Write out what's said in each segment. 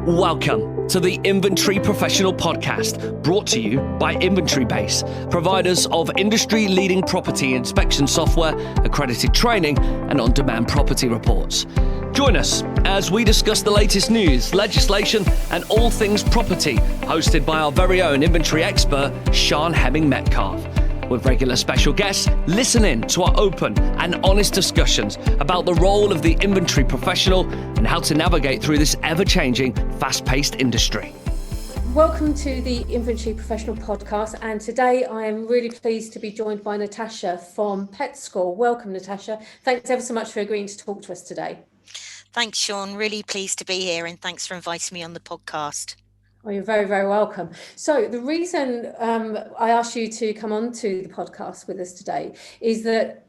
Welcome to the Inventory Professional Podcast, brought to you by Inventory Base, providers of industry-leading property inspection software, accredited training, and on-demand property reports. Join us as we discuss the latest news, legislation, and all things property, hosted by our very own inventory expert, Sián Hemming-Metcalf. With regular special guests, listen in to our open and honest discussions about the role of the inventory professional and how to navigate through this ever-changing, fast-paced industry. Welcome to the Inventory Professional Podcast, and today I am really pleased to be joined by Natasha from PetsScore. Welcome, Natasha. Thanks ever so much for agreeing to talk to us today. Thanks, Sián. Really pleased to be here, and thanks for inviting me on the podcast. Oh, you're very, very welcome. So the reason I asked you to come on to the podcast with us today is that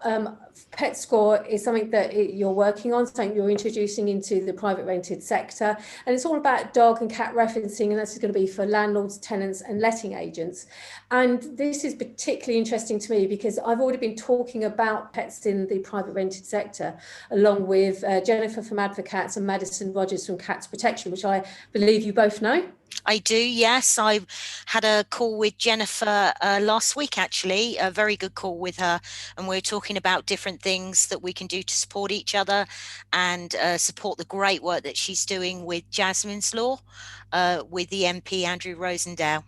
PetsScore is something that you're working on, something you're introducing into the private rented sector. And it's all about dog and cat referencing, and that's going to be for landlords, tenants and letting agents. And this is particularly interesting to me because I've already been talking about pets in the private rented sector, along with Jennifer from Advocats and Madison Rogers from Cats Protection, which I believe you both know. I do, yes. I had a call with Jennifer last week, actually, a very good call with her. And we're talking about different things that we can do to support each other and support the great work that she's doing with Jasmine's Law with the MP Andrew Rosendale.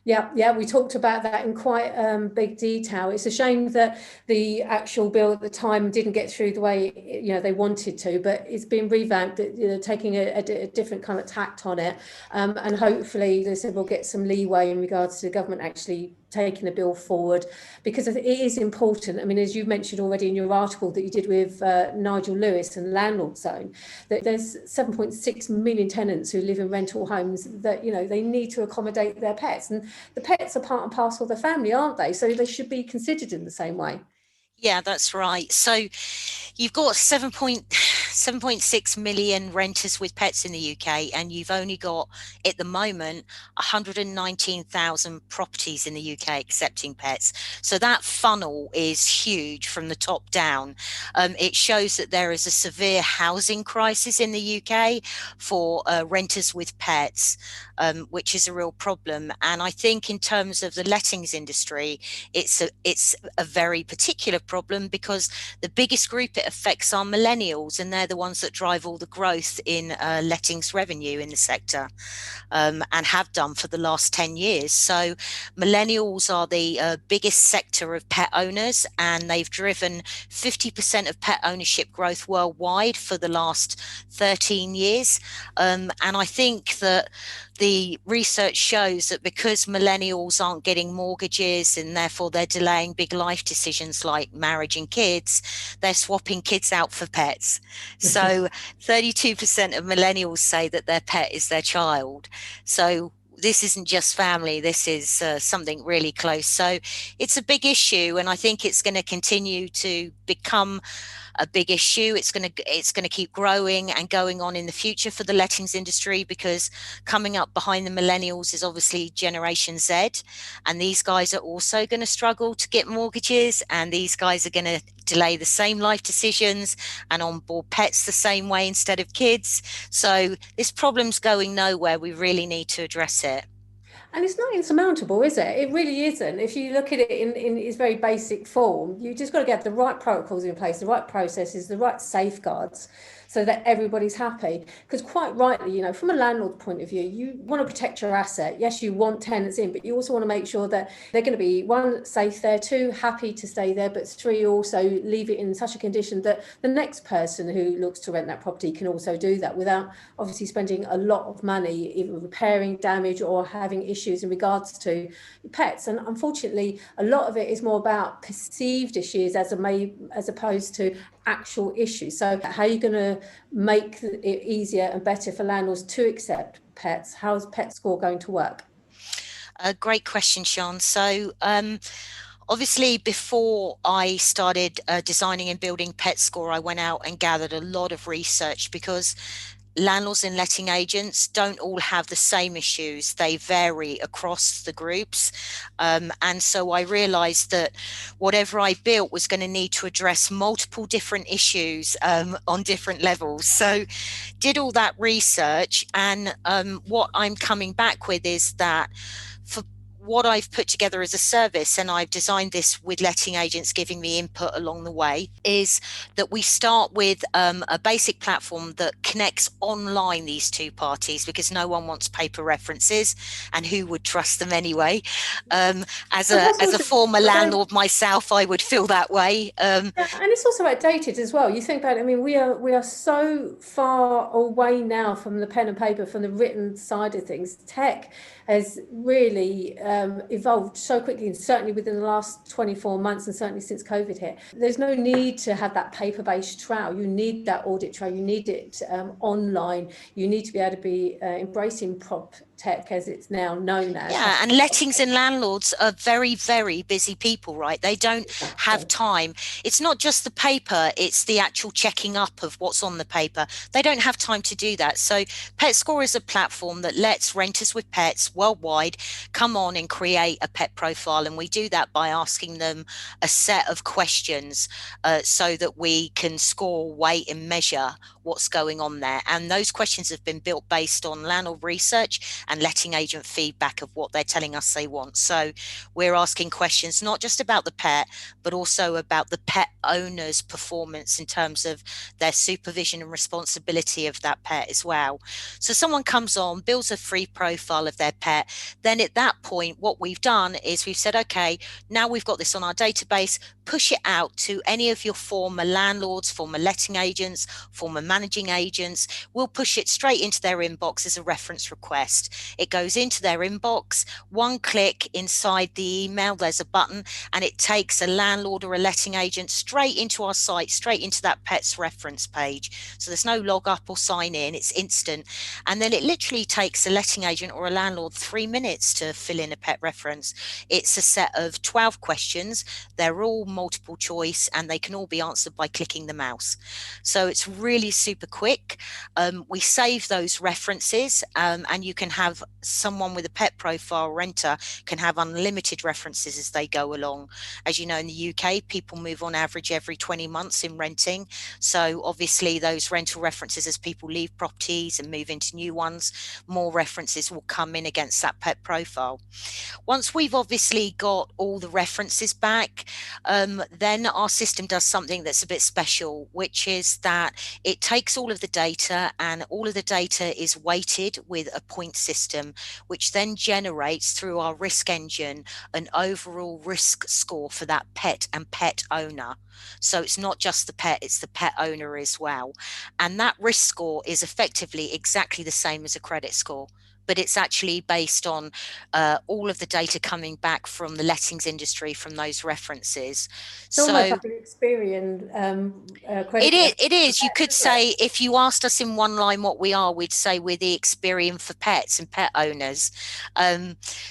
Yeah, we talked about that in quite big detail. It's a shame that the actual bill at the time didn't get through the way they wanted to, but it's been revamped, taking a different kind of tact on it, and hopefully they said we'll get some leeway in regards to the government actually taking the bill forward, because it is important. I mean, as you mentioned already in your article that you did with Nigel Lewis and Landlord Zone, that there's 7.6 million tenants who live in rental homes that they need to accommodate their pets, and the pets are part and parcel of the family, aren't they? So they should be considered in the same way. Yeah, that's right. So you've got 7.6 million renters with pets in the UK, and you've only got, at the moment, 119,000 properties in the UK accepting pets. So that funnel is huge from the top down. It shows that there is a severe housing crisis in the UK for renters with pets, which is a real problem. And I think in terms of the lettings industry, it's a very particular problem, because the biggest group it affects are millennials, and they're the ones that drive all the growth in lettings revenue in the sector, and have done for the last 10 years. So millennials are the biggest sector of pet owners, and they've driven 50% of pet ownership growth worldwide for the last 13 years. And I think that the research shows that because millennials aren't getting mortgages and therefore they're delaying big life decisions like marriage and kids, they're swapping kids out for pets. So 32% of millennials say that their pet is their child. So this isn't just family, this is something really close. So it's a big issue, and I think it's going to continue to become a big issue. It's going to keep growing and going on in the future for the lettings industry, because coming up behind the millennials is obviously Generation Z, and these guys are also going to struggle to get mortgages, and these guys are going to delay the same life decisions and onboard pets the same way instead of kids. So this problem's going nowhere. We really need to address it. And it's not insurmountable, is it? It really isn't. If you look at it in its very basic form, you just got to get the right protocols in place, the right processes, the right safeguards, so that everybody's happy. Because quite rightly, from a landlord point of view, you want to protect your asset. Yes, you want tenants in, but you also want to make sure that they're going to be, one, safe there, two, happy to stay there, but three, also leave it in such a condition that the next person who looks to rent that property can also do that without obviously spending a lot of money either repairing damage or having issues in regards to pets. And unfortunately, a lot of it is more about perceived issues as opposed to actual issues. So how are you going to make it easier and better for landlords to accept pets? How is PetsScore going to work? A great question, Sián. So obviously, before I started designing and building PetsScore, I went out and gathered a lot of research, because landlords and letting agents don't all have the same issues. They vary across the groups. And so I realized that whatever I built was going to need to address multiple different issues on different levels. So did all that research, and what I'm coming back with is that for what I've put together as a service, and I've designed this with letting agents giving me input along the way, is that we start with a basic platform that connects online these two parties, because no one wants paper references, and who would trust them anyway? As a former landlord myself, I would feel that way. Yeah, and it's also outdated as well. You think about it, I mean, we are so far away now from the pen and paper, from the written side of things. Tech has really evolved so quickly, and certainly within the last 24 months, and certainly since COVID hit. There's no need to have that paper-based trail. You need that audit trail. You need it online. You need to be able to be embracing prop tech, as it's now known as. Yeah, and lettings and landlords are very, very busy people, right? They don't have time. It's not just the paper, it's the actual checking up of what's on the paper. They don't have time to do that. So PetsScore is a platform that lets renters with pets worldwide come on and create a pet profile. And we do that by asking them a set of questions so that we can score, weight and measure what's going on there. And those questions have been built based on landlord research and letting agent feedback of what they're telling us they want. So we're asking questions not just about the pet, but also about the pet owner's performance in terms of their supervision and responsibility of that pet as well. So someone comes on, builds a free profile of their pet. Then at that point, what we've done is we've said, okay, now we've got this on our database, push it out to any of your former landlords, former letting agents, former managing agents. We'll push it straight into their inbox as a reference request. It goes into their inbox, one click inside the email, there's a button, and it takes a landlord or a letting agent straight into our site, straight into that pet's reference page. So there's no log up or sign in, it's instant. And then it literally takes a letting agent or a landlord 3 minutes to fill in a pet reference. It's a set of 12 questions. They're all multiple choice, and they can all be answered by clicking the mouse. So it's really super quick. We save those references, and you can have someone with a pet profile, renter, can have unlimited references as they go along. As you know, in the UK, people move on average every 20 months in renting. So obviously those rental references, as people leave properties and move into new ones, more references will come in against that pet profile. Once we've obviously got all the references back, then our system does something that's a bit special, which is that it takes all of the data, and all of the data is weighted with a point system, which then generates through our risk engine an overall risk score for that pet and pet owner. So it's not just the pet, it's the pet owner as well. And that risk score is effectively exactly the same as a credit score, but it's actually based on all of the data coming back from the lettings industry from those references. It's almost like an Experian credit. It is. You could say, if you asked us in one line what we are, we'd say we're the Experian for pets and pet owners.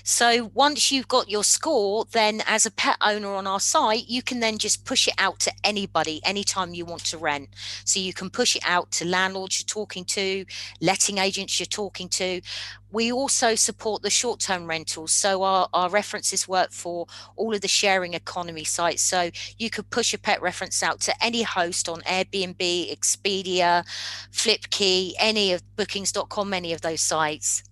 So once you've got your score, then as a pet owner on our site, you can then just push it out to anybody, anytime you want to rent. So you can push it out to landlords you're talking to, letting agents you're talking to. We also support the short-term rentals. So our references work for all of the sharing economy sites. So you could push a pet reference out to any host on Airbnb, Expedia, Flipkey, any of bookings.com, any of those sites.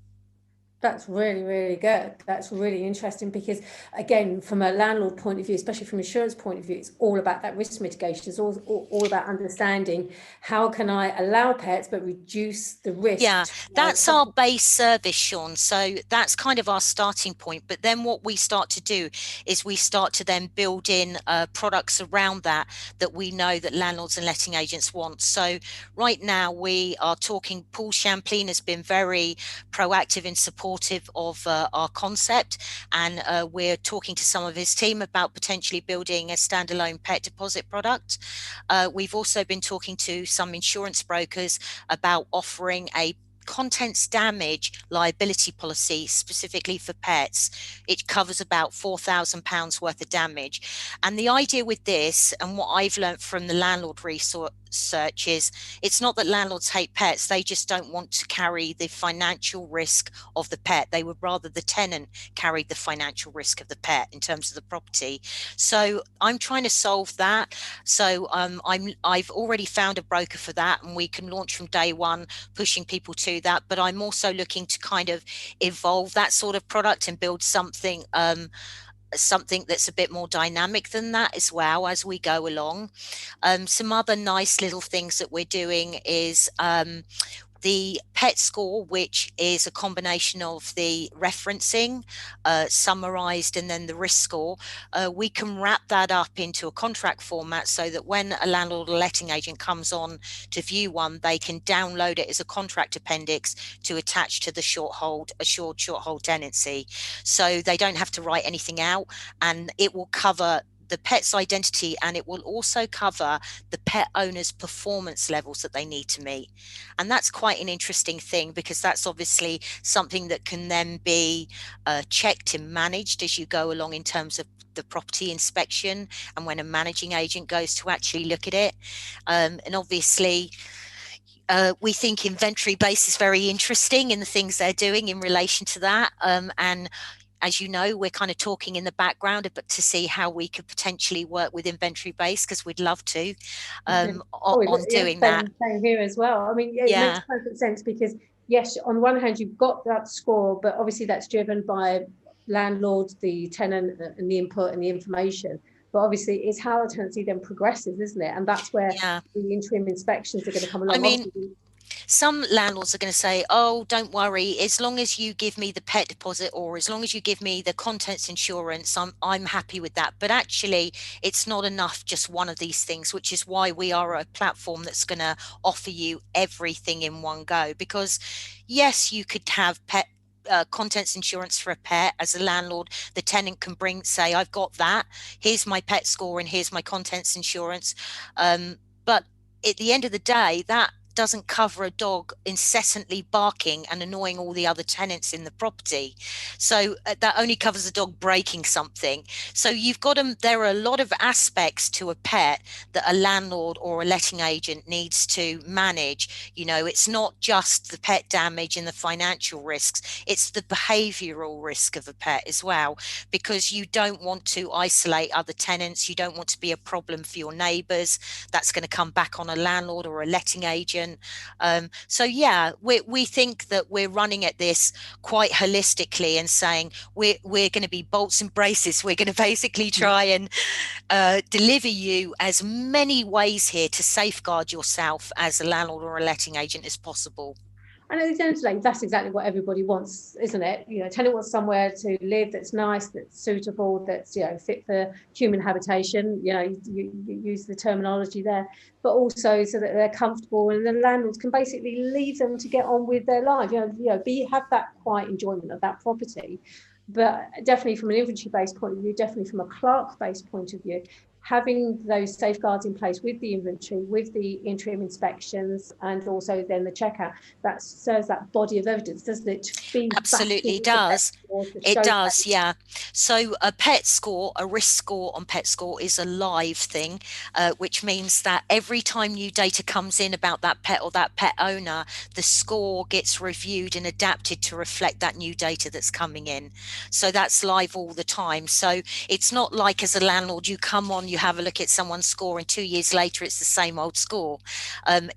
That's really, really good. That's really interesting, because again, from a landlord point of view, especially from an insurance point of view, it's all about that risk mitigation. It's all about understanding how can I allow pets but reduce the risk. Yeah, that's our base service, Sián. So that's kind of our starting point. But then what we start to do is we start to then build in products around that we know that landlords and letting agents want. So right now we are talking, Paul Champlain has been very proactive in supporting of our concept, and we're talking to some of his team about potentially building a standalone pet deposit product. We've also been talking to some insurance brokers about offering a contents damage liability policy specifically for pets. It covers about £4,000 worth of damage. And the idea with this, and what I've learned from the landlord research research is it's not that landlords hate pets, they just don't want to carry the financial risk of the pet. They would rather the tenant carried the financial risk of the pet in terms of the property. So I'm trying to solve that. So I've already found a broker for that, and we can launch from day one, pushing people to that. But I'm also looking to kind of evolve that sort of product and build something that's a bit more dynamic than that as well as we go along. Some other nice little things that we're doing is the PetsScore, which is a combination of the referencing, summarized, and then the risk score. We can wrap that up into a contract format so that when a landlord or letting agent comes on to view one, they can download it as a contract appendix to attach to the assured short hold tenancy. So they don't have to write anything out, and it will cover the pet's identity, and it will also cover the pet owner's performance levels that they need to meet. And that's quite an interesting thing, because that's obviously something that can then be checked and managed as you go along in terms of the property inspection and when a managing agent goes to actually look at it. And obviously we think inventory base is very interesting in the things they're doing in relation to that. And as you know, we're kind of talking in the background, but to see how we could potentially work with inventory base, because we'd love to on doing that. Same here as well. I mean, it makes perfect sense, because yes, on one hand, you've got that score, but obviously that's driven by landlords, the tenant, and the input and the information. But obviously it's how the tenancy then progresses, isn't it? And that's where the interim inspections are going to come along. I mean, some landlords are going to say, oh, don't worry, as long as you give me the pet deposit, or as long as you give me the contents insurance, I'm happy with that. But actually, it's not enough, just one of these things, which is why we are a platform that's going to offer you everything in one go. Because yes, you could have pet contents insurance for a pet as a landlord. The tenant can say, I've got that, here's my pet score and here's my contents insurance. But at the end of the day, that doesn't cover a dog incessantly barking and annoying all the other tenants in the property. So that only covers a dog breaking something. So you've got there are a lot of aspects to a pet that a landlord or a letting agent needs to manage. You know, it's not just the pet damage and the financial risks, it's the behavioral risk of a pet as well, because you don't want to isolate other tenants, you don't want to be a problem for your neighbours. That's going to come back on a landlord or a letting agent. So yeah, we think that we're running at this quite holistically and saying we're going to be bolts and braces. We're going to basically try and deliver you as many ways here to safeguard yourself as a landlord or a letting agent as possible. And at the end of the day, that's exactly what everybody wants, isn't it? You know, tenant wants somewhere to live that's nice, that's suitable, that's, you know, fit for human habitation. You know, you use the terminology there, but also so that they're comfortable, and the landlords can basically leave them to get on with their life. Have that quiet enjoyment of that property. But definitely from an inventory-based point of view, definitely from a clerk-based point of view, having those safeguards in place with the inventory, with the interim inspections, and also then the checkout, that serves that body of evidence, doesn't it? Absolutely does. It does, yeah. So a pet score, a risk score on PetsScore is a live thing, which means that every time new data comes in about that pet or that pet owner, the score gets reviewed and adapted to reflect that new data that's coming in. So that's live all the time. So it's not like as a landlord, you come on, you have a look at someone's score, and 2 years later it's the same old score.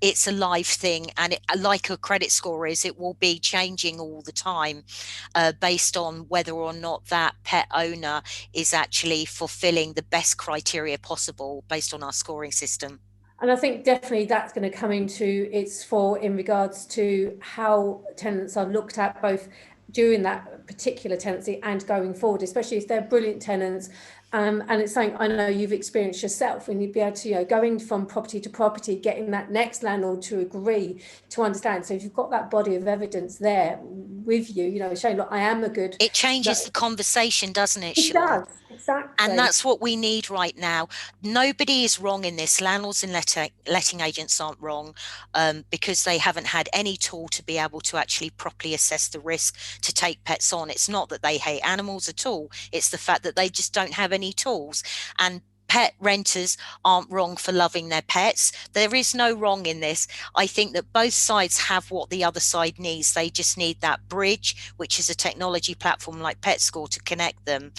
It's a live thing, and like a credit score is, it will be changing all the time based on whether or not that pet owner is actually fulfilling the best criteria possible based on our scoring system. And I think definitely that's going to come into its fore in regards to how tenants are looked at, both during that particular tenancy and going forward, especially if they're brilliant tenants. And it's something I know you've experienced yourself, when you'd be able to, you know, going from property to property, getting that next landlord to agree, to understand. So if you've got that body of evidence there with you, you know, showing, look, I am a good... It changes the conversation, doesn't it, Sián? It does, exactly. And that's what we need right now. Nobody is wrong in this. Landlords and letting agents aren't wrong because they haven't had any tool to be able to actually properly assess the risk to take pets on. It's not that they hate animals at all. It's the fact that they just don't have any tools. And pet renters aren't wrong for loving their pets. There is no wrong in this. I think that both sides have what the other side needs. They just need that bridge, which is a technology platform like PetsScore to connect them.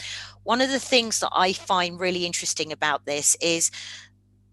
One of the things that I find really interesting about this is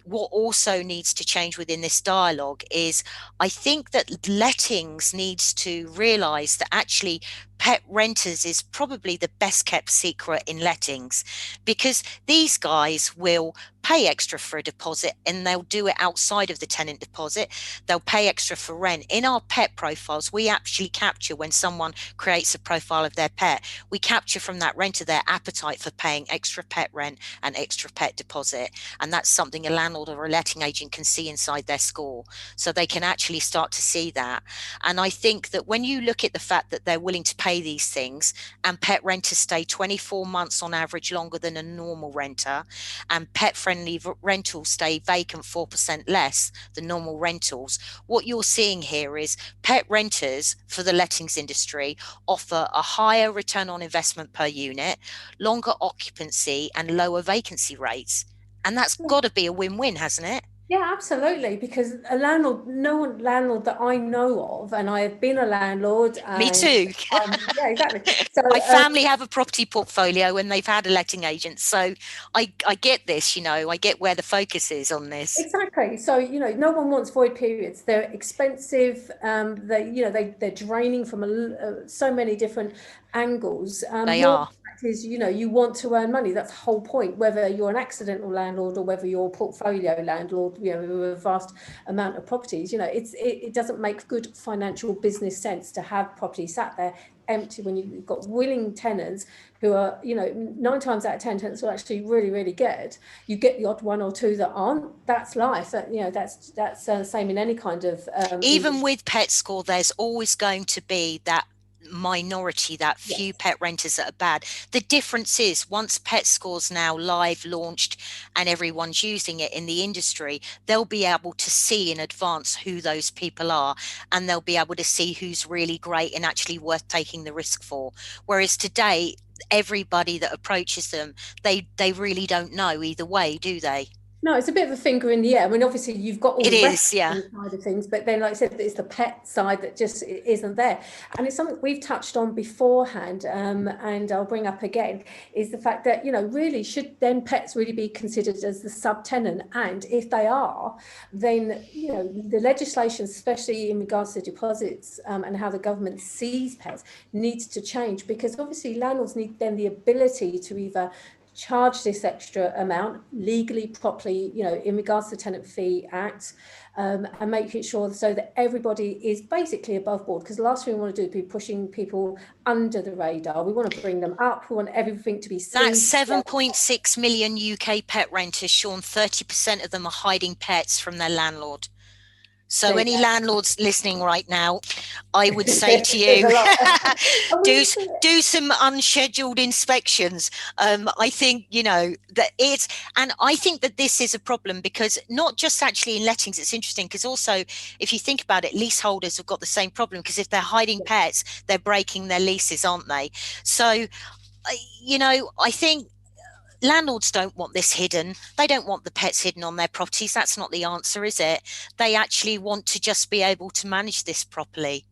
what also needs to change within this dialogue is I think that lettings needs to realize that actually pet renters is probably the best kept secret in lettings, because these guys will pay extra for a deposit and they'll do it outside of the tenant deposit. They'll pay extra for rent. In our pet profiles, we actually capture when someone creates a profile of their pet, we capture from that renter their appetite for paying extra pet rent and extra pet deposit. And that's something a landlord or a letting agent can see inside their score. So they can actually start to see that. And I think that when you look at the fact that they're willing to pay these things, and pet renters stay 24 months on average longer than a normal renter, and pet friendly rentals stay vacant 4% less than normal rentals, what you're seeing here is pet renters for the lettings industry offer a higher return on investment per unit, longer occupancy and lower vacancy rates. And that's got to be a win-win, hasn't it? Yeah, absolutely. Because a landlord, no one landlord that I know of, and I have been a landlord. Me too. Yeah, exactly. So my family have a property portfolio and they've had a letting agent. So I get this, I get where the focus is on this. Exactly. So, no one wants void periods. They're expensive. They're draining from so many different angles. They are. Is you want to earn money. That's the whole point, whether you're an accidental landlord or whether you're a portfolio landlord, with a vast amount of properties. It doesn't make good financial business sense to have property sat there empty when you've got willing tenants who are 9 times out of 10 tenants are actually really, really good. You get the odd one or two that aren't. That's life. That's the same in any kind of even with PetsScore, there's always going to be that minority, that few pet renters that are bad. The difference is once PetsScore's now live, launched, and everyone's using it in the industry, they'll be able to see in advance who those people are, and they'll be able to see who's really great and actually worth taking the risk for. Whereas today, everybody that approaches them, they really don't know either way, do they? No, it's a bit of a finger in the air. I mean, obviously you've got all the rest side of things, but then, like I said, it's the pet side that just isn't there. And it's something we've touched on beforehand, and I'll bring up again, is the fact that, really, should then pets really be considered as the subtenant? And if they are, then, the legislation, especially in regards to deposits and how the government sees pets, needs to change, because obviously landlords need then the ability to either charge this extra amount legally, properly, in regards to Tenant Fee Act, and making sure so that everybody is basically above board. Because the last thing we want to do is be pushing people under the radar. We want to bring them up. We want everything to be seen. That's 7.6 million UK pet renters, Sián. 30% of them are hiding pets from their landlord. So any landlords listening right now, I would say to you, do some unscheduled inspections. I think, that it's, and I think that this is a problem, because not just actually in lettings, it's interesting because also if you think about it, leaseholders have got the same problem, because if they're hiding pets, they're breaking their leases, aren't they? So, I think landlords don't want this hidden. They don't want the pets hidden on their properties. That's not the answer, is it? They actually want to just be able to manage this properly.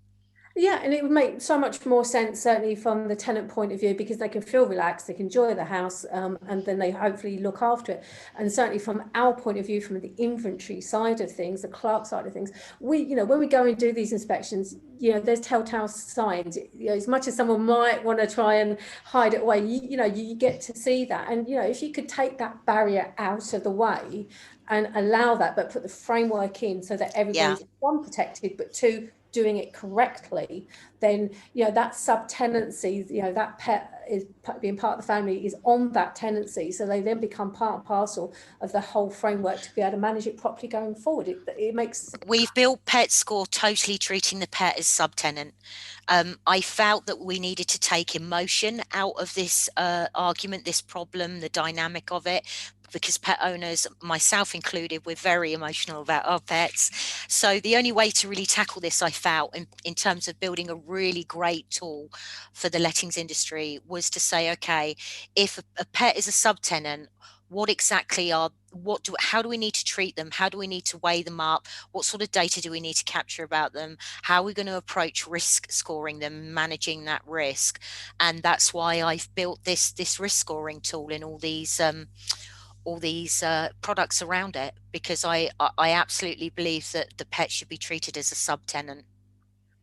Yeah, and it would make so much more sense, certainly from the tenant point of view, because they can feel relaxed, they can enjoy the house, and then they hopefully look after it. And certainly from our point of view, from the inventory side of things, the clerk side of things, we, when we go and do these inspections, there's telltale signs. As much as someone might want to try and hide it away, you get to see that. And if you could take that barrier out of the way and allow that, but put the framework in so that everybody's one, protected, but two, doing it correctly, then that subtenancy, that pet is being part of the family is on that tenancy, so they then become part and parcel of the whole framework to be able to manage it properly going forward. It makes. We've built PetsScore totally treating the pet as subtenant. I felt that we needed to take emotion out of this argument, this problem, the dynamic of it, because pet owners, myself included, we're very emotional about our pets. So the only way to really tackle this, I felt, in terms of building a really great tool for the lettings industry, was to say, okay, if a pet is a subtenant, what exactly how do we need to treat them? How do we need to weigh them up? What sort of data do we need to capture about them? How are we going to approach risk scoring them, managing that risk? And that's why I've built this risk scoring tool in all these products around it, because I absolutely believe that the pet should be treated as a subtenant.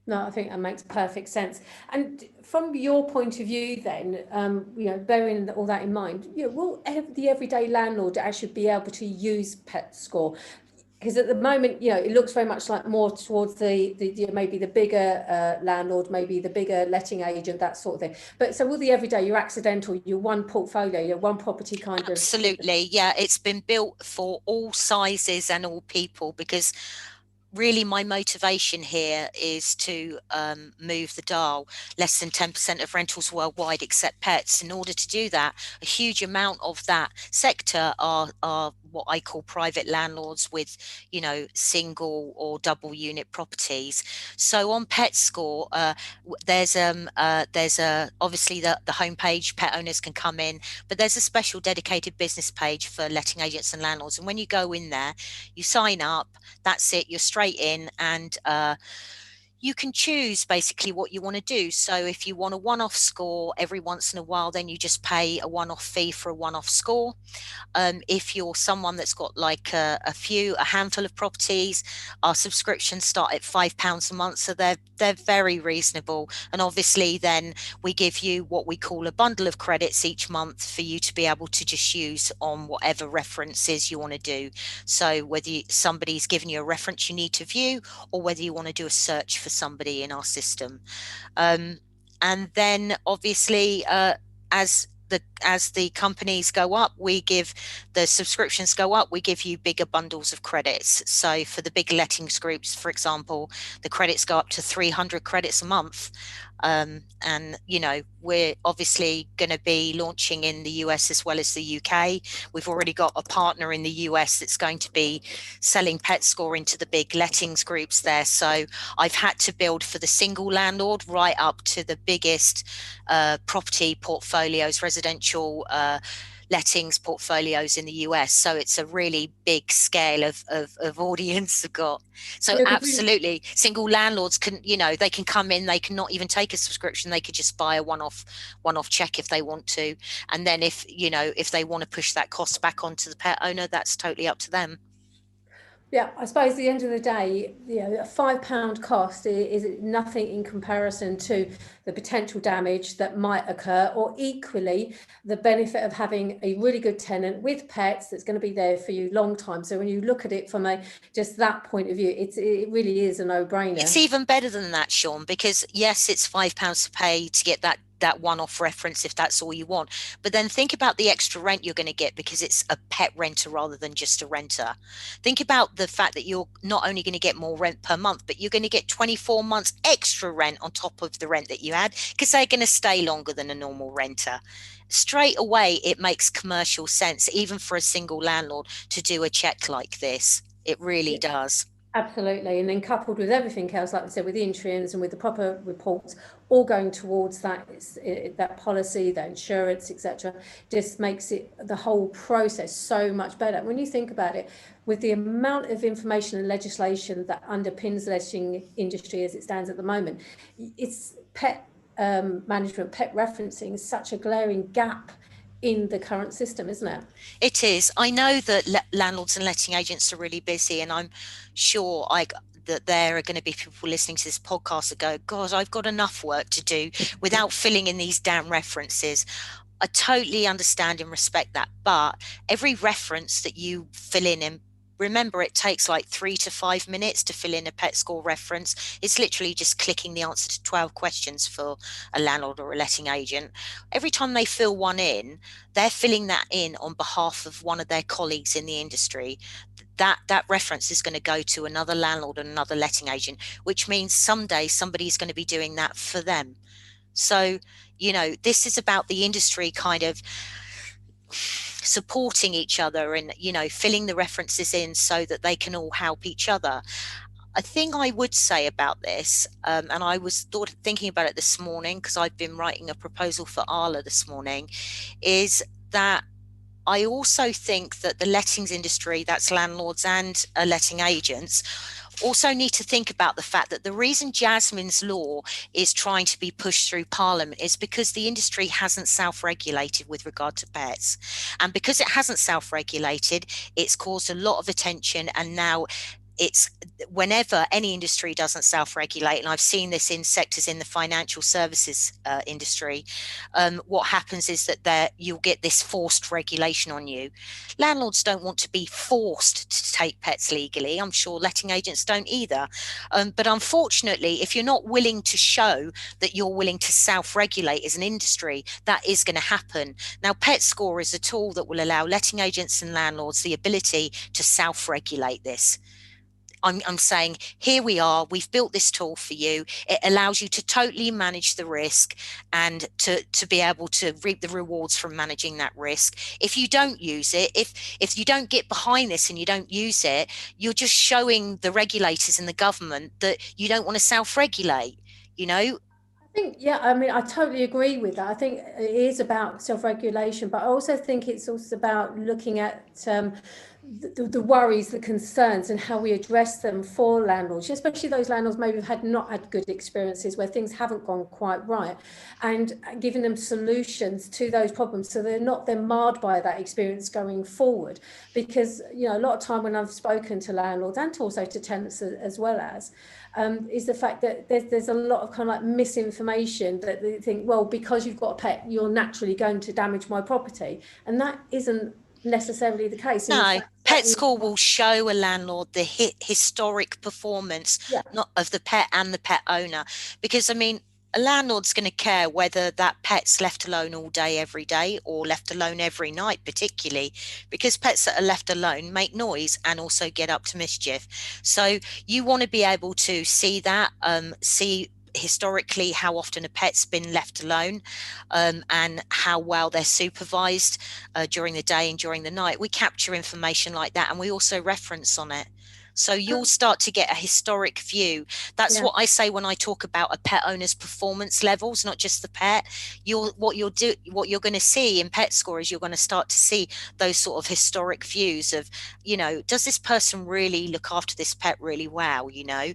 No, I think that makes perfect sense. And from your point of view, then, bearing all that in mind, will the everyday landlord actually be able to use PetsScore? Because at the moment, it looks very much like more towards the maybe the bigger landlord, maybe the bigger letting agent, that sort of thing. But so will the everyday, your accidental, your one portfolio, your one property kind of. Absolutely, yeah. It's been built for all sizes and all people, because really my motivation here is to move the dial. Less than 10% of rentals worldwide accept pets. In order to do that, a huge amount of that sector are what I call private landlords with, single or double unit properties. So on PetsScore, there's obviously the homepage, pet owners can come in, but there's a special dedicated business page for letting agents and landlords. And when you go in there, you sign up, that's it, you're straight in, and you can choose basically what you want to do. So if you want a one-off score every once in a while, then you just pay a one-off fee for a one-off score. If you're someone that's got like a handful of properties, our subscriptions start at £5 a month, so they're very reasonable. And obviously then we give you what we call a bundle of credits each month for you to be able to just use on whatever references you want to do. So whether somebody's given you a reference you need to view, or whether you want to do a search for somebody in our system. And then obviously as the companies go up, the subscriptions go up, we give you bigger bundles of credits. So for the big lettings groups, for example, the credits go up to 300 credits a month. And we're obviously going to be launching in the US as well as the UK. We've already got a partner in the US that's going to be selling PetScore into the big lettings groups there. So I've had to build for the single landlord right up to the biggest property portfolios, residential lettings portfolios in the US. So it's a really big scale of audience we've got. So absolutely, single landlords can, they can come in, they can not even take a subscription, they could just buy a one-off check if they want to. And then if they want to push that cost back onto the pet owner, that's totally up to them. Yeah, I suppose at the end of the day, a £5 cost is nothing in comparison to the potential damage that might occur, or equally the benefit of having a really good tenant with pets that's going to be there for you long time. So when you look at it from just that point of view, it really is a no-brainer. It's even better than that, Sián, because yes, it's £5 to pay to get that one-off reference if that's all you want, but then think about the extra rent you're going to get because it's a pet renter rather than just a renter. Think about the fact that you're not only going to get more rent per month, but you're going to get 24 months extra rent on top of the rent that you had, because they're going to stay longer than a normal renter. Straight away, it makes commercial sense, even for a single landlord, to do a check like this. It really does. Absolutely. And then coupled with everything else, like we said, with the insurance and with the proper reports, all going towards that policy, that insurance, etc., just makes the whole process so much better. When you think about it, with the amount of information and legislation that underpins the letting industry as it stands at the moment, it's pet management, pet referencing is such a glaring gap in the current system, isn't it? It is. I know that landlords and letting agents are really busy, and I'm sure that there are going to be people listening to this podcast that go, God, I've got enough work to do without filling in these damn references. I totally understand and respect that, but every reference that you fill in, and remember, it takes like 3 to 5 minutes to fill in a PetScore reference. It's literally just clicking the answer to 12 questions for a landlord or a letting agent. Every time they fill one in, they're filling that in on behalf of one of their colleagues in the industry. That reference is going to go to another landlord and another letting agent, which means someday somebody's going to be doing that for them. So, this is about the industry kind of supporting each other and filling the references in so that they can all help each other. A thing I would say about this, and I was thinking about it this morning because I've been writing a proposal for Arla this morning, is that I also think that the lettings industry, that's landlords and letting agents, also need to think about the fact that the reason Jasmine's law is trying to be pushed through Parliament is because the industry hasn't self-regulated with regard to pets. And because it hasn't self-regulated, it's caused a lot of attention, and now it's whenever any industry doesn't self-regulate, and I've seen this in sectors in the financial services industry, what happens is that you'll get this forced regulation on you. Landlords don't want to be forced to take pets legally. I'm sure letting agents don't either. But unfortunately, if you're not willing to show that you're willing to self-regulate as an industry, that is going to happen. Now, PetsScore is a tool that will allow letting agents and landlords the ability to self-regulate this. I'm saying, here we are, we've built this tool for you. It allows you to totally manage the risk and to be able to reap the rewards from managing that risk. If you don't use it, if you don't get behind this and you don't use it, you're just showing the regulators and the government that you don't want to self-regulate, you know? I think, yeah, I mean, I totally agree with that. I think it is about self-regulation, but I also think it's also about looking at the worries, the concerns, and how we address them for landlords, especially those landlords maybe have not had good experiences where things haven't gone quite right, and giving them solutions to those problems so they're marred by that experience going forward. Because, you know, a lot of time when I've spoken to landlords and also to tenants as well as, is the fact that there's a lot of kind of like misinformation that they think, well, because you've got a pet, you're naturally going to damage my property. And that isn't necessarily the case. No, PetsScore will show a landlord the historic performance, yeah, not of the pet and the pet owner. Because, I mean, a landlord's going to care whether that pet's left alone all day, every day, or left alone every night, particularly because pets that are left alone make noise and also get up to mischief. So you want to be able to see that, see historically how often a pet's been left alone, and how well they're supervised during the day and during the night. We capture information like that, and we also reference on it. So you'll start to get a historic view. That's what I say when I talk about a pet owner's performance levels, not just the pet. What you're going to see in PetsScore is you're going to start to see those sort of historic views of, you know, does this person really look after this pet really well? You know,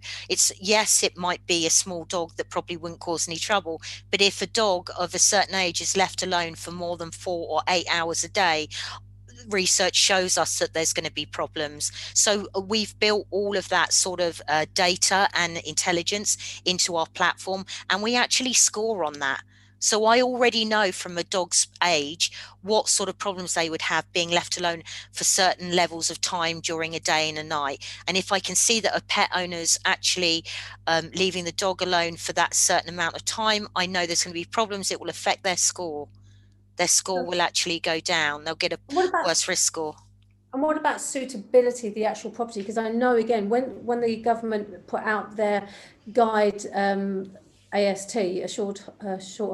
yes, it might be a small dog that probably wouldn't cause any trouble, but if a dog of a certain age is left alone for more than 4 or 8 hours a day, research shows us that there's going to be problems. So we've built all of that sort of data and intelligence into our platform, and we actually score on that. So I already know from a dog's age what sort of problems they would have being left alone for certain levels of time during a day and a night. And if I can see that a pet owner's actually leaving the dog alone for that certain amount of time, I know there's going to be problems. It will affect their score. Their score will actually go down. They'll get a worse risk score. And what about suitability of the actual property? Because I know, again, when the government put out their guide, AST, a short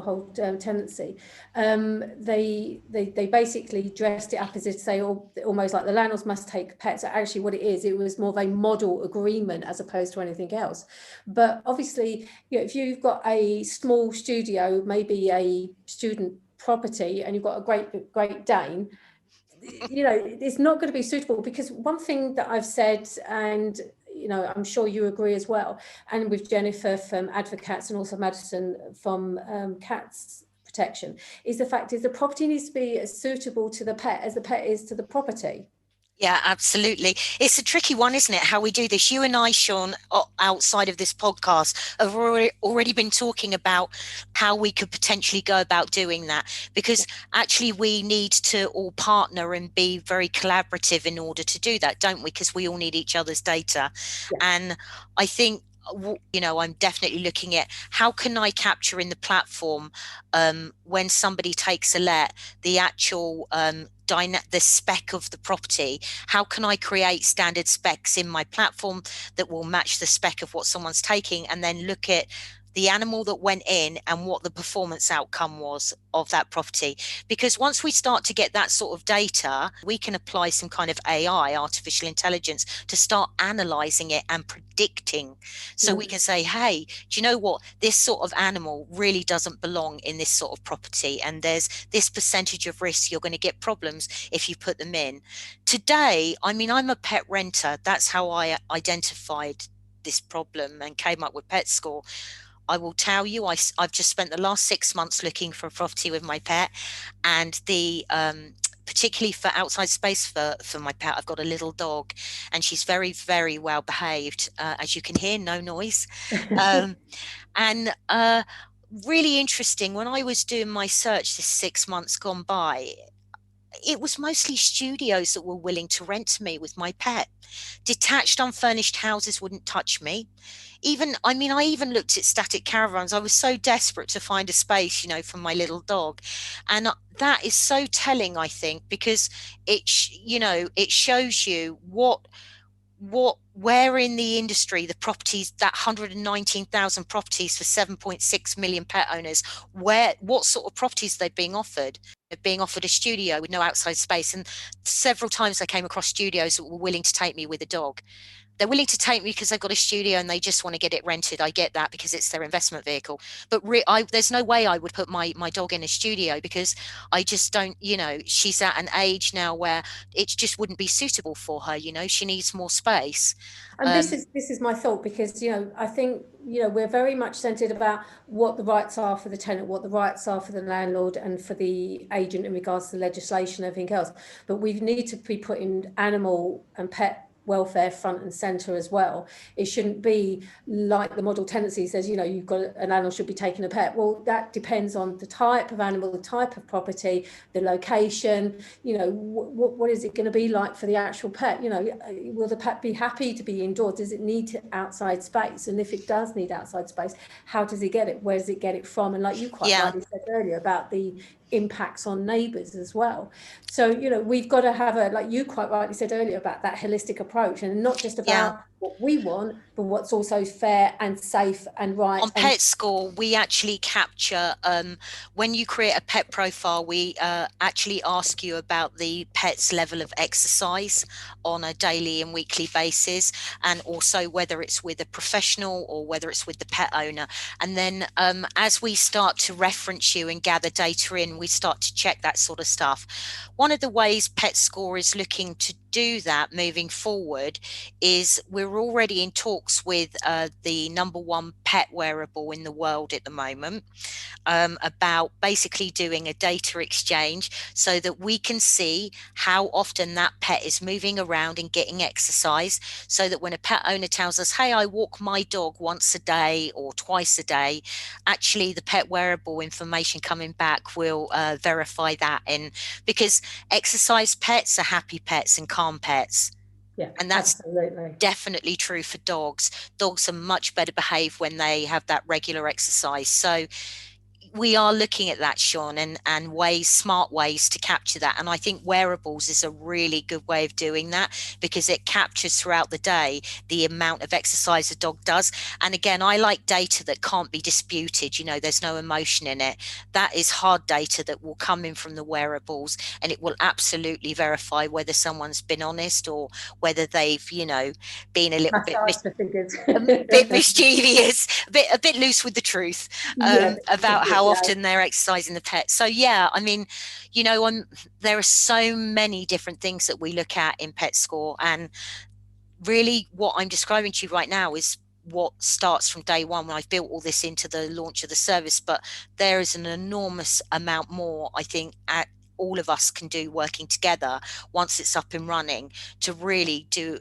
hold tenancy, they basically dressed it up as if to say, almost like the landlords must take pets. Actually, what it was more of a model agreement as opposed to anything else. But obviously, you know, if you've got a small studio, maybe a student property, and you've got a Great Dane, you know, it's not going to be suitable. Because one thing that I've said, and you know, I'm sure you agree as well, and with Jennifer from Advocates and also Madison from Cats Protection, is the fact is the property needs to be as suitable to the pet as the pet is to the property. Yeah, absolutely. It's a tricky one, isn't it? How we do this. You and I, Sián, outside of this podcast, have already been talking about how we could potentially go about doing that, because actually we need to all partner and be very collaborative in order to do that, don't we? Because we all need each other's data. Yeah. And I think, you know, I'm definitely looking at how can I capture in the platform when somebody takes a let, the actual the spec of the property. How can I create standard specs in my platform that will match the spec of what someone's taking, and then look at the animal that went in and what the performance outcome was of that property. Because once we start to get that sort of data, we can apply some kind of AI, artificial intelligence, to start analysing it and predicting. So we can say, hey, do you know what? This sort of animal really doesn't belong in this sort of property. And there's this percentage of risk you're going to get problems if you put them in. Today, I mean, I'm a pet renter. That's how I identified this problem and came up with PetsScore. I will tell you, I've just spent the last 6 months looking for a property with my pet, and the particularly for outside space for my pet. I've got a little dog, and she's very, very well behaved. As you can hear, no noise. And really interesting, when I was doing my search this 6 months gone by, it was mostly studios that were willing to rent to me with my pet. Detached, unfurnished houses wouldn't touch me. I even looked at static caravans. I was so desperate to find a space, for my little dog. And that is so telling, I think, because it shows you where in the industry the properties, that 119,000 properties for 7.6 million pet owners, what sort of properties they're being offered. They're being offered a studio with no outside space. And several times I came across studios that were willing to take me with a dog. They're willing to take me because they've got a studio and they just want to get it rented. I get that, because it's their investment vehicle. But there's no way I would put my dog in a studio, because I just don't, she's at an age now where it just wouldn't be suitable for her. She needs more space. And this is my thought, because, I think, we're very much centered about what the rights are for the tenant, what the rights are for the landlord and for the agent in regards to legislation and everything else. But we need to be putting animal and pet welfare front and center as well. It shouldn't be like the model tenancy says, you've got an animal should be taking a pet. Well, that depends on the type of animal, the type of property, the location, what is it going to be like for the actual pet? Will the pet be happy to be indoors? Does it need outside space? And if it does need outside space, how does it get it? Where does it get it from? And like you quite rightly said earlier about the impacts on neighbours as well. So, we've got to have like you quite rightly said earlier, about that holistic approach, and not just about what we want, but what's also fair and safe and right. On PetsScore, we actually capture, when you create a pet profile, we actually ask you about the pet's level of exercise on a daily and weekly basis, and also whether it's with a professional or whether it's with the pet owner. And then as we start to reference you and gather data in, we start to check that sort of stuff. One of the ways PetsScore is looking to do that moving forward is we're already in talks with the number one pet wearable in the world at the moment, about basically doing a data exchange so that we can see how often that pet is moving around and getting exercise, so that when a pet owner tells us, hey, I walk my dog once a day or twice a day, actually the pet wearable information coming back will verify that. And because exercise pets are happy pets and calm pets. Yeah, and that's absolutely definitely true for dogs. Dogs are much better behaved when they have that regular exercise. So we are looking at that, Sián, and smart ways to capture that. And I think wearables is a really good way of doing that, because it captures throughout the day the amount of exercise a dog does. And again, I like data that can't be disputed. There's no emotion in it. That is hard data that will come in from the wearables, and it will absolutely verify whether someone's been honest or whether they've, been a little bit mischievous, a bit loose with the truth, about how often they're exercising the pet. So there are so many different things that we look at in PetsScore, and really what I'm describing to you right now is what starts from day one when I've built all this into the launch of the service. But there is an enormous amount more, I think, all of us can do working together once it's up and running to really do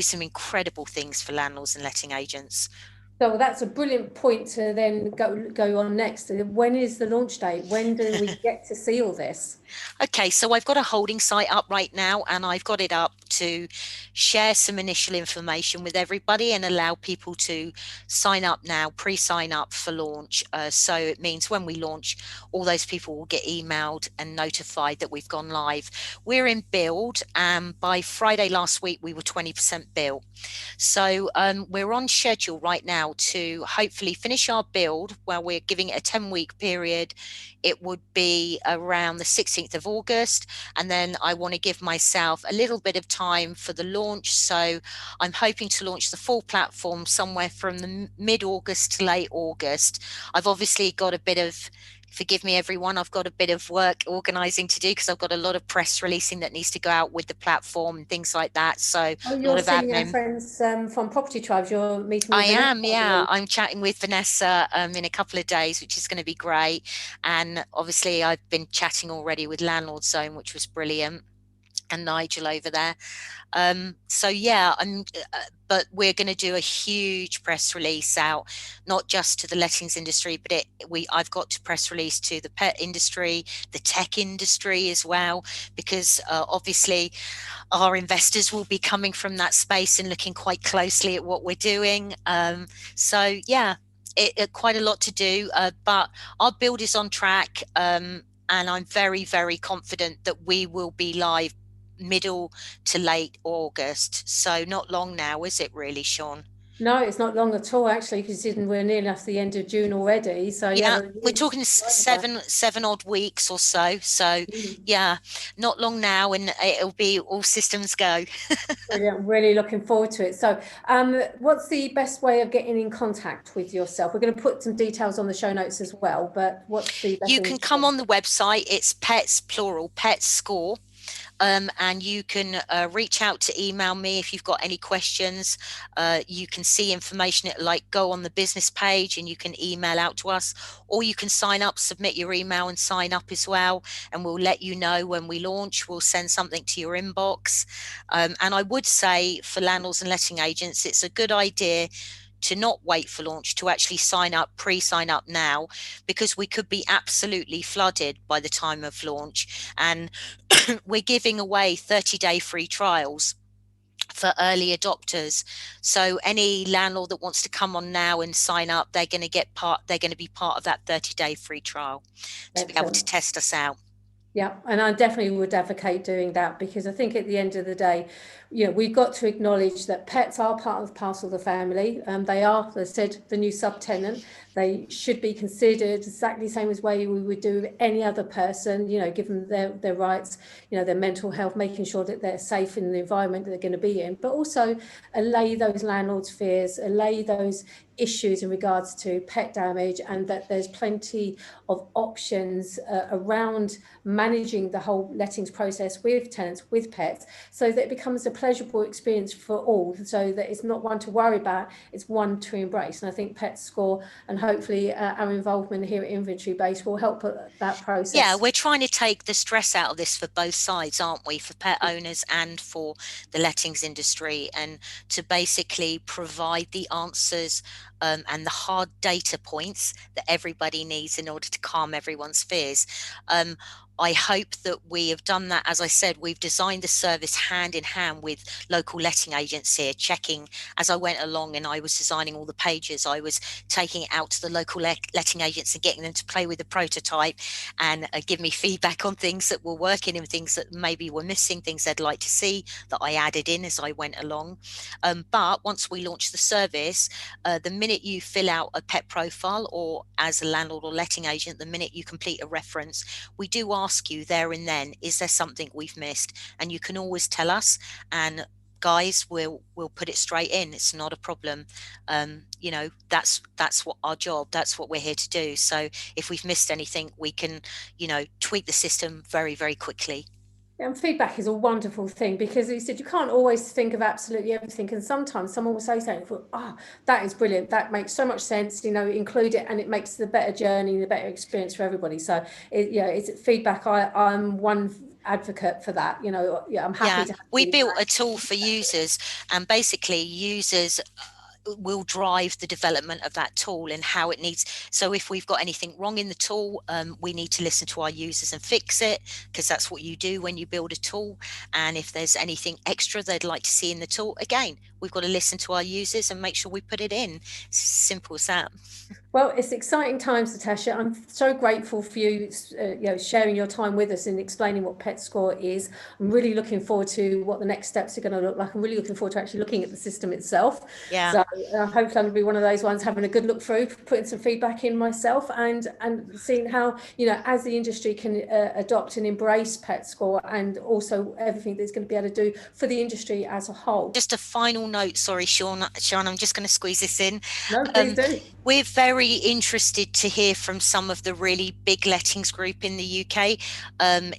some incredible things for landlords and letting agents. So that's a brilliant point to then go on next. When is the launch date? When do we get to see all this? Okay, so I've got a holding site up right now, and I've got it up to share some initial information with everybody and allow people to sign up now, pre-sign up for launch. So it means when we launch, all those people will get emailed and notified that we've gone live. We're in build, and by Friday last week, we were 20% built. So we're on schedule right now to hopefully finish our build. Well, we're giving it a 10-week period. It would be around the 16th of August. And then I want to give myself a little bit of time for the launch. So I'm hoping to launch the full platform somewhere from the mid-August to late August. I've obviously got a bit of, forgive me everyone, I've got a bit of work organizing to do because I've got a lot of press releasing that needs to go out with the platform and things like that. So a lot of seeing our admin. friends from Property Tribes. You're meeting with I Vanessa, am, yeah. I'm chatting with Vanessa in a couple of days, which is going to be great. And obviously I've been chatting already with Landlords Zone, which was brilliant, and Nigel over there. So yeah, but we're going to do a huge press release out, not just to the lettings industry, but I've got to press release to the pet industry, the tech industry as well, because obviously our investors will be coming from that space and looking quite closely at what we're doing. So yeah, quite a lot to do, but our build is on track, and I'm very, very confident that we will be live middle to late August. So not long now, is it really, Sián? No, it's not long at all, actually, considering we're near enough the end of June already. So yeah, yeah, we're talking seven odd weeks or so. So yeah, not long now, and it'll be all systems go. Brilliant. Really looking forward to it. So what's the best way of getting in contact with yourself? We're going to put some details on the show notes as well, but what's the best You can come on the website. It's pets, plural, PetsScore. And you can reach out to email me if you've got any questions. You can see information, like go on the business page and you can email out to us, or you can sign up, submit your email and sign up as well, and we'll let you know when we launch. We'll send something to your inbox. And I would say for landlords and letting agents, it's a good idea to not wait for launch, to actually pre-sign up now, because we could be absolutely flooded by the time of launch. And we're giving away 30-day free trials for early adopters. So any landlord that wants to come on now and sign up, they're going to be part of that 30-day free trial to be able to test us out. Yeah, and I definitely would advocate doing that, because I think at the end of the day, we've got to acknowledge that pets are part of parcel of the family. They are, as I said, the new sub-tenant. They should be considered exactly the same as way we would do with any other person, give them their rights, their mental health, making sure that they're safe in the environment that they're going to be in, but also allay those landlords' fears, allay those issues in regards to pet damage, and that there's plenty of options around managing the whole lettings process with tenants, with pets, so that it becomes a pleasurable experience for all, so that it's not one to worry about, it's one to embrace. And I think PetsScore and hopefully our involvement here at Inventory Base will help that process. Yeah, we're trying to take the stress out of this for both sides, aren't we, for pet owners and for the lettings industry, and to basically provide the answers and the hard data points that everybody needs in order to calm everyone's fears. I hope that we have done that. As I said, we've designed the service hand in hand with local letting agents here, checking as I went along, and I was designing all the pages. I was taking it out to the local letting agents and getting them to play with the prototype and give me feedback on things that were working and things that maybe were missing, things they'd like to see that I added in as I went along. But once we launched the service, the minute you fill out a pet profile, or as a landlord or letting agent, the minute you complete a reference, we do ask you there and then, is there something we've missed? And you can always tell us, and guys, we'll put it straight in. It's not a problem. That's what our job, that's what we're here to do. So if we've missed anything, we can tweak the system very, very quickly. And feedback is a wonderful thing, because you said you can't always think of absolutely everything, and sometimes someone will say something, that is brilliant, that makes so much sense, include it, and it makes the better journey, the better experience for everybody. So it's feedback. I'm one advocate for that. I'm happy to we built a tool for users, and basically users will drive the development of that tool and how it needs. So if we've got anything wrong in the tool, we need to listen to our users and fix it, because that's what you do when you build a tool. And if there's anything extra they'd like to see in the tool, again, we've got to listen to our users and make sure we put it in. It's as simple as that. Well, it's exciting times, Natasha. I'm so grateful for you, sharing your time with us and explaining what PetsScore is. I'm really looking forward to what the next steps are going to look like. I'm really looking forward to actually looking at the system itself. Yeah. So hopefully I'm going to be one of those ones having a good look through, putting some feedback in myself, and seeing how, as the industry can adopt and embrace PetsScore, and also everything that it's going to be able to do for the industry as a whole. Just a final note, sorry, Sián, I'm just going to squeeze this in. No, please do. We're very interested to hear from some of the really big lettings group in the UK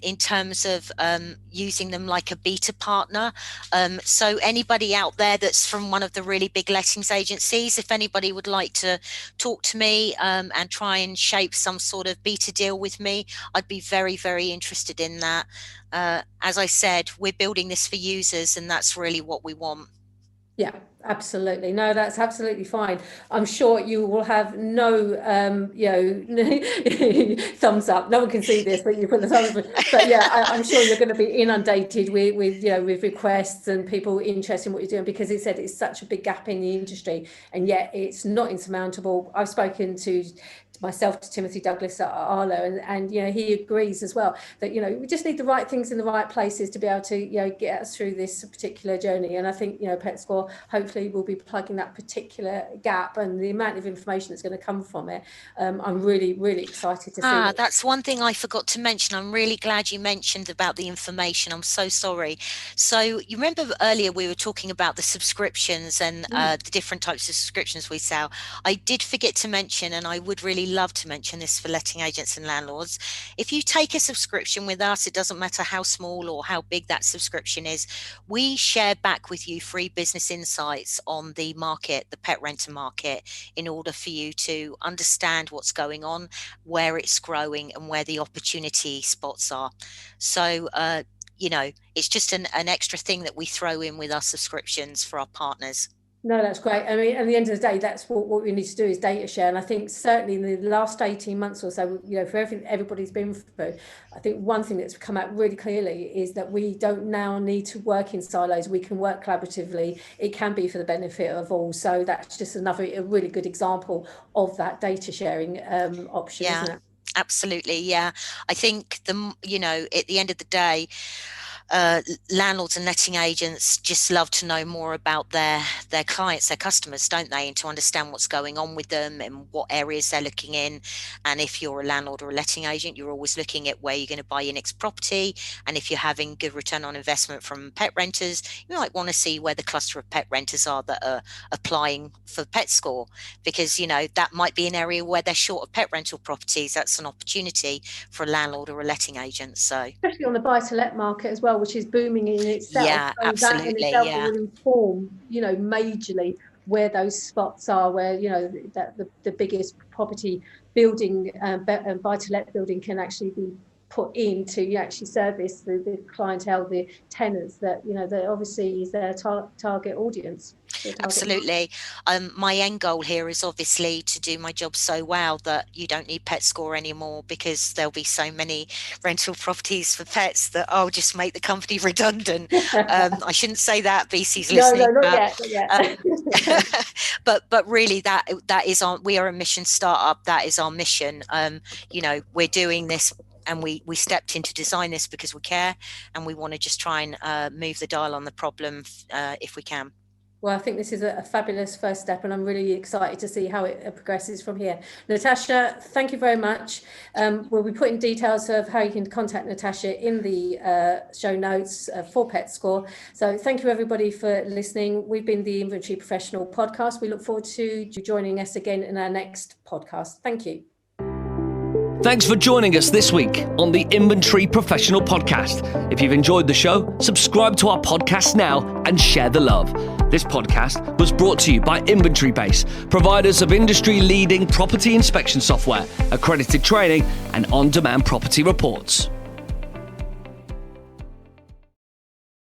in terms of using them like a beta partner. So anybody out there that's from one of the really big lettings agencies, if anybody would like to talk to me and try and shape some sort of beta deal with me, I'd be very, very interested in that. As I said, we're building this for users, and that's really what we want. Yeah, absolutely. No, that's absolutely fine. I'm sure you will have no, thumbs up. No one can see this, but you put the thumbs up. But yeah, I'm sure you're going to be inundated with requests and people interested in what you're doing, because it said it's such a big gap in the industry, and yet it's not insurmountable. I've spoken to myself, to Timothy Douglas at Arlo, and he agrees as well that we just need the right things in the right places to be able to get us through this particular journey. And I think PetsScore hopefully will be plugging that particular gap, and the amount of information that's going to come from it. I'm really, really excited to see. That's one thing I forgot to mention. I'm really glad you mentioned about the information. I'm so sorry. So you remember earlier we were talking about the subscriptions and the different types of subscriptions we sell. I did forget to mention, and I would really love to mention this for letting agents and landlords. If you take a subscription with us, it doesn't matter how small or how big that subscription is, we share back with you free business insights on the market, the pet renter market, in order for you to understand what's going on, where it's growing, and where the opportunity spots are. So it's just an extra thing that we throw in with our subscriptions for our partners. No, that's great. I mean, at the end of the day, that's what we need to do, is data share. And I think certainly in the last 18 months or so, for everything everybody's been through, I think one thing that's come out really clearly is that we don't now need to work in silos. We can work collaboratively. It can be for the benefit of all. So that's just a really good example of that data sharing option, isn't it? Absolutely. Yeah. I think at the end of the day, landlords and letting agents just love to know more about their clients, their customers, don't they? And to understand what's going on with them and what areas they're looking in. And if you're a landlord or a letting agent, you're always looking at where you're going to buy your next property. And if you're having good return on investment from pet renters, you might want to see where the cluster of pet renters are that are applying for PetsScore, because that might be an area where they're short of pet rental properties. That's an opportunity for a landlord or a letting agent. So especially on the buy-to-let market as well, which is booming in itself. Yeah, so absolutely. That in itself will inform, majorly where those spots are, where the biggest property building, buy-to-let building can actually be put in to actually service the clientele, the tenants that that obviously is their target audience. Absolutely. My end goal here is obviously to do my job so well that you don't need PetsScore anymore, because there'll be so many rental properties for pets that I'll just make the company redundant. I shouldn't say that, BC's listening. No, not yet. But really that is we are a mission startup. That is our mission. We're doing this, and we stepped in to design this because we care, and we want to just try and move the dial on the problem if we can. Well, I think this is a fabulous first step, and I'm really excited to see how it progresses from here. Natasha, thank you very much. We'll be putting details of how you can contact Natasha in the show notes for PetsScore. So thank you, everybody, for listening. We've been the Inventory Professional Podcast. We look forward to you joining us again in our next podcast. Thank you. Thanks for joining us this week on the Inventory Professional Podcast. If you've enjoyed the show, subscribe to our podcast now and share the love. This podcast was brought to you by Inventory Base, providers of industry-leading property inspection software, accredited training, and on-demand property reports.